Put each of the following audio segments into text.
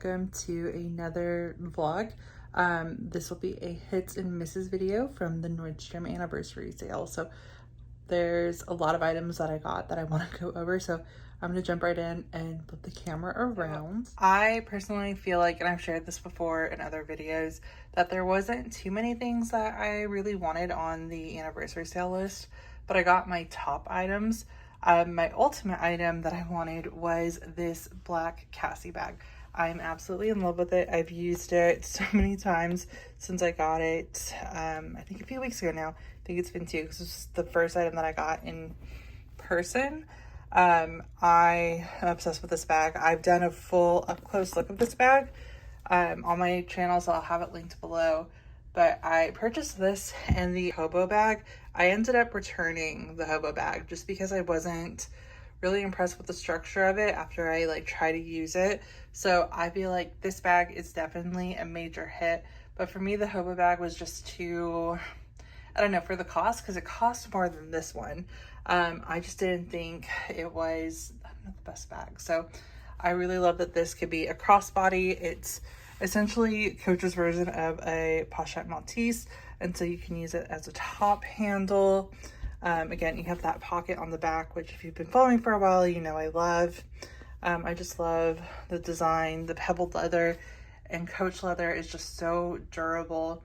welcome to another vlog. This will be a hits and misses video from the Nordstrom anniversary sale. So there's a lot of items that I got that I want to go over, so I'm gonna jump right in and flip the camera around. I personally feel like, and I've shared this before in other videos, that there wasn't too many things that I really wanted on the anniversary sale list, but I got my top items. My ultimate item that I wanted was this black Cassie bag. I'm absolutely in love with it. I've used it so many times since I got it, I think a few weeks ago now. I think it's been 2 because this is the first item that I got in person. I am obsessed with this bag. I've done a full up-close look of this bag on my channel, so I'll have it linked below. But I purchased this and the hobo bag. I ended up returning the hobo bag just because I wasn't really impressed with the structure of it after I try to use it. So I feel like this bag is definitely a major hit. But for me, the hobo bag was just too, I don't know, for the cost, because it cost more than this one. I just didn't think it was the best bag. So I really love that this could be a crossbody. It's essentially Coach's version of a pochette Maltese, and so you can use it as a top handle. Again, you have that pocket on the back, which if you've been following for a while, you know I love. I just love the design. The pebbled leather and Coach leather is just so durable.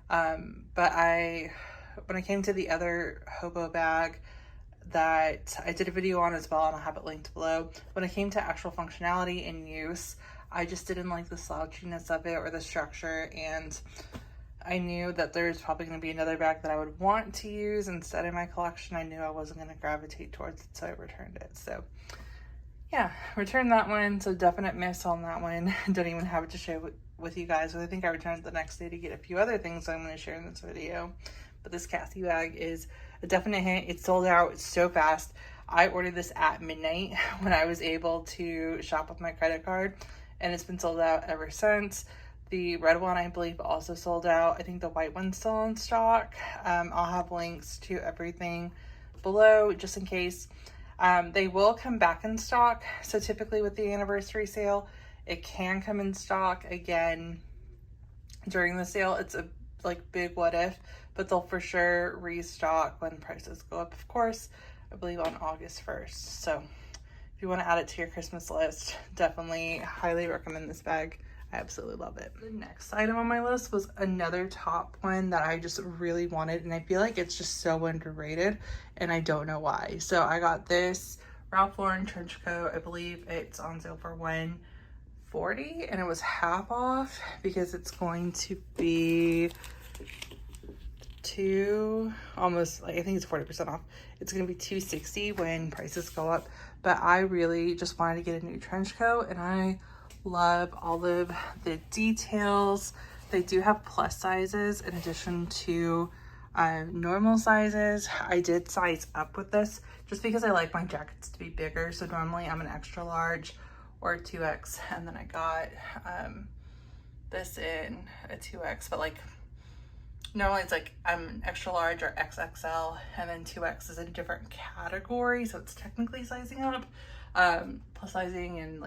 But when I came to the other hobo bag that I did a video on as well, and I'll have it linked below, when it came to actual functionality and use, I just didn't like the slouchiness of it or the structure, and I knew that there's probably going to be another bag that I would want to use instead in my collection. I knew I wasn't going to gravitate towards it, so I returned it. So yeah, returned that one. So definite miss on that one. Don't even have it to share with you guys. But I think I returned it the next day to get a few other things I'm going to share in this video. But this Cassie bag is a definite hit. It sold out so fast. I ordered this at midnight when I was able to shop with my credit card, and it's been sold out ever since. The red one, I believe, also sold out. I think the white one's still in stock. I'll have links to everything below just in case. They will come back in stock. So typically with the anniversary sale, it can come in stock again during the sale. It's a big what if, but they'll for sure restock when prices go up, of course, I believe on August 1st. So if you want to add it to your Christmas list, definitely highly recommend this bag. I absolutely love it. The next item on my list was another top one that I just really wanted, and I feel like it's just so underrated, and I don't know why. So I got this Ralph Lauren trench coat. I believe it's on sale for $140, and it was half off because it's going to be almost, I think it's 40% off. It's going to be $260 when prices go up. But I really just wanted to get a new trench coat, and I love all of the details. They do have plus sizes in addition to normal sizes. I did size up with this just because I like my jackets to be bigger. So normally I'm an extra large or 2X, and then I got this in a 2X, but normally it's I'm an extra large or XXL, and then 2X is a different category, so it's technically sizing up. Plus sizing and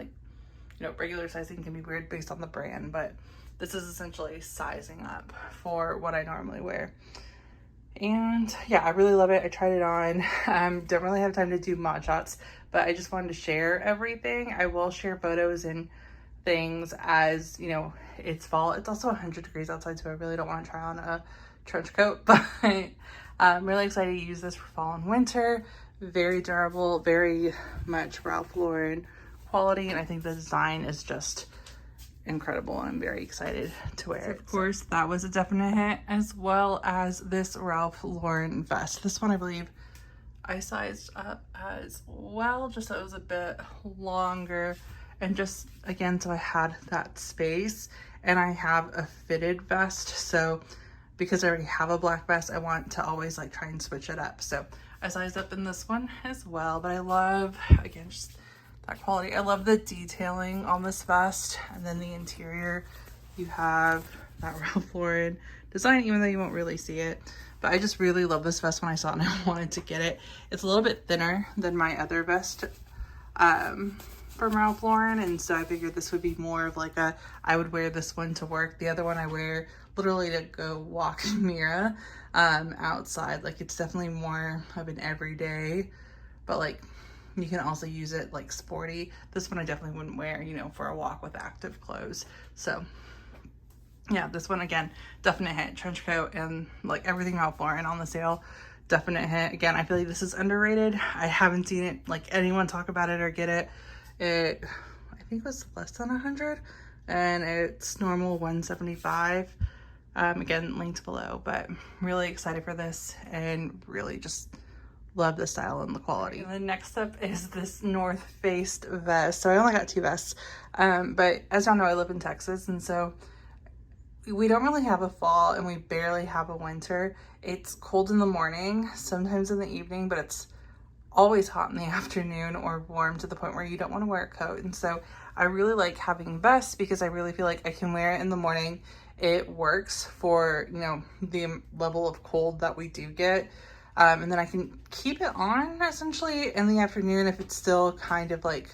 regular sizing can be weird based on the brand, but this is essentially sizing up for what I normally wear. And yeah, I really love it. I tried it on. Don't really have time to do mod shots, but I just wanted to share everything. I will share photos and things as it's fall. It's also 100 degrees outside, so I really don't want to try on a trench coat, but I'm really excited to use this for fall and winter. Very durable, very much Ralph Lauren quality, and I think the design is just incredible, and I'm very excited to wear it. Of course, that was a definite hit, as well as this Ralph Lauren vest. This one I believe I sized up as well, just so it was a bit longer, and just again so I had that space. And I have a fitted vest, so because I already have a black vest, I want to always try and switch it up. So I sized up in this one as well. But I love, again, just that quality. I love the detailing on this vest, and then the interior, you have that Ralph Lauren design, even though you won't really see it. But I just really love this vest when I saw it, and I wanted to get it. It's a little bit thinner than my other vest from Ralph Lauren, and so I figured this would be more of like a, I would wear this one to work. The other one I wear literally to go walk Mira outside. Like it's definitely more of an everyday, but like you can also use it like sporty. This one I definitely wouldn't wear, you know, for a walk with active clothes. So yeah, this one again, definite hit. Trench coat and like everything Ralph Lauren on the sale, definite hit. Again, I feel like this is underrated. I haven't seen it like anyone talk about it or get it. It, I think it was less than 100 and it's normal 175. Again, linked below, but really excited for this and really just love the style and the quality. And the next up is this North Face vest. So I only got 2 vests, but as y'all know, I live in Texas, and so we don't really have a fall and we barely have a winter. It's cold in the morning, sometimes in the evening, but it's always hot in the afternoon or warm to the point where you don't want to wear a coat. And so I really like having vests because I really feel like I can wear it in the morning. It works for, you know, the level of cold that we do get. And then I can keep it on essentially in the afternoon if it's still kind of like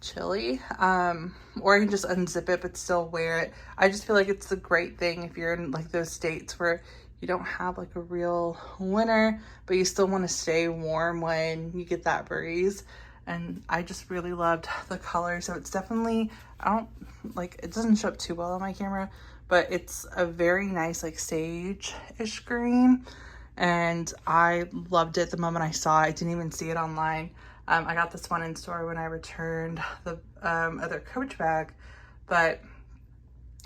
chilly, or I can just unzip it but still wear it. I just feel like it's a great thing if you're in like those states where you don't have like a real winter, but you still want to stay warm when you get that breeze. And I just really loved the color. So it's definitely, I don't like, it doesn't show up too well on my camera, but it's a very nice like sage-ish green. And I loved it the moment I saw it. I didn't even see it online. I got this one in store when I returned the other Coach bag, but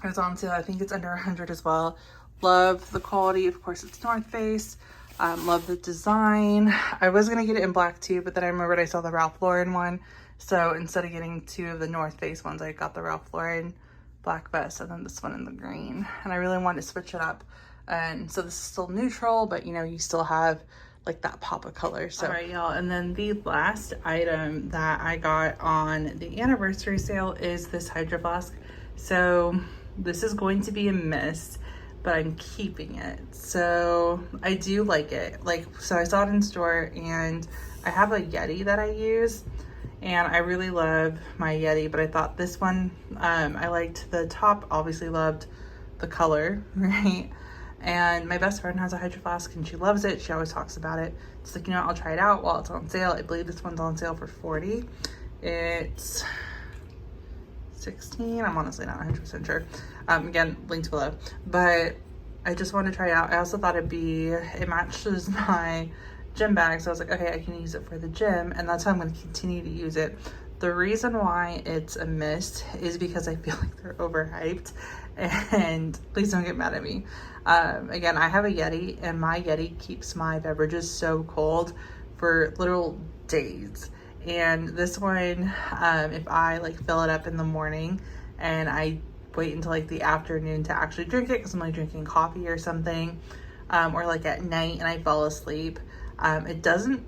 it was on sale. I think it's under 100 as well. Love the quality. Of course, it's North Face. Love the design. I was going to get it in black too, but then I remembered I saw the Ralph Lauren one. So instead of getting 2 of the North Face ones, I got the Ralph Lauren black vest and then this one in the green. And I really wanted to switch it up. And so this is still neutral, but you know, you still have like that pop of color. So all right, y'all, and then the last item that I got on the anniversary sale is this Hydroflask. So this is going to be a miss, but I'm keeping it. So I do like it. Like, so I saw it in store and I have a Yeti that I use and I really love my Yeti, but I thought this one, I liked the top, obviously loved the color, right? And my best friend has a Hydroflask and she loves it. She always talks about it. It's like, you know, I'll try it out while it's on sale. I believe this one's on sale for 40. It's 16. I'm honestly not 100% sure. Again, linked below. But I just wanted to try it out. I also thought it matches my gym bag. So I was like, okay, I can use it for the gym. And that's how I'm going to continue to use it. The reason why it's a miss is because I feel like they're overhyped. And please don't get mad at me. Again, I have a Yeti and my Yeti keeps my beverages so cold for literal days. And this one, if I like fill it up in the morning and I wait until like the afternoon to actually drink it because I'm like drinking coffee or something, or like at night and I fall asleep, it doesn't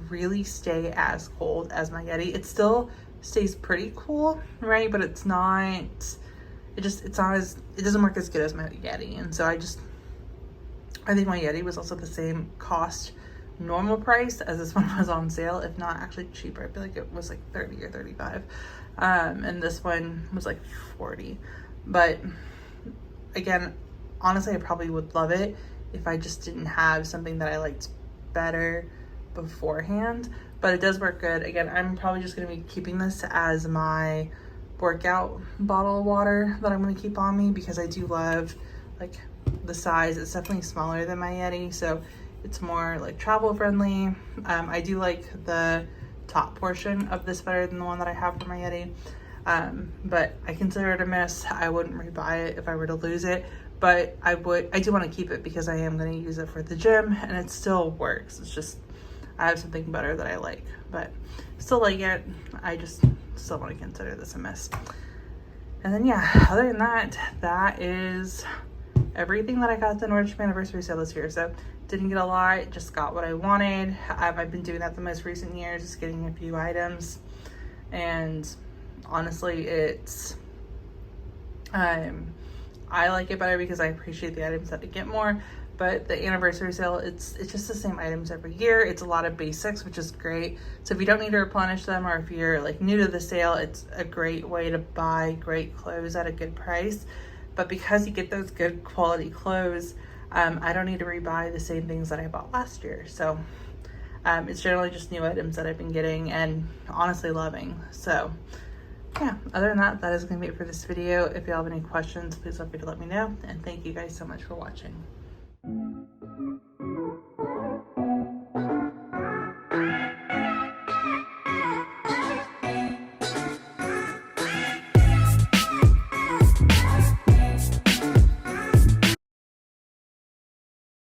really stay as cold as my Yeti. It still stays pretty cool, right? But it's not, it doesn't work as good as my Yeti. And so I think my Yeti was also the same cost, normal price as this one was on sale, if not actually cheaper. I feel like it was like 30 or 35. And this one was like 40. But again, honestly, I probably would love it if I just didn't have something that I liked better beforehand, but it does work good. Again, I'm probably just going to be keeping this as my workout bottle of water that I'm going to keep on me because I do love like the size. It's definitely smaller than my Yeti, so it's more like travel friendly. I do like the top portion of this better than the one that I have for my Yeti, but I consider it a miss. I wouldn't rebuy it if I were to lose it, but I do want to keep it because I am going to use it for the gym and it still works. It's just I have something better that I like, but still like it. I just still want to consider this a miss. And then yeah, other than that, that is everything that I got at the Nordstrom anniversary sale this year. So didn't get a lot, just got what I wanted. I've been doing that the most recent years, just getting a few items. And honestly, it's I like it better because I appreciate the items that I get more, but the anniversary sale, it's just the same items every year. It's a lot of basics, which is great. So if you don't need to replenish them, or if you're like new to the sale, it's a great way to buy great clothes at a good price. But because you get those good quality clothes, I don't need to rebuy the same things that I bought last year. So it's generally just new items that I've been getting and honestly loving. So yeah, other than that, that is going to be it for this video. If you have any questions, please feel free to let me know. And thank you guys so much for watching.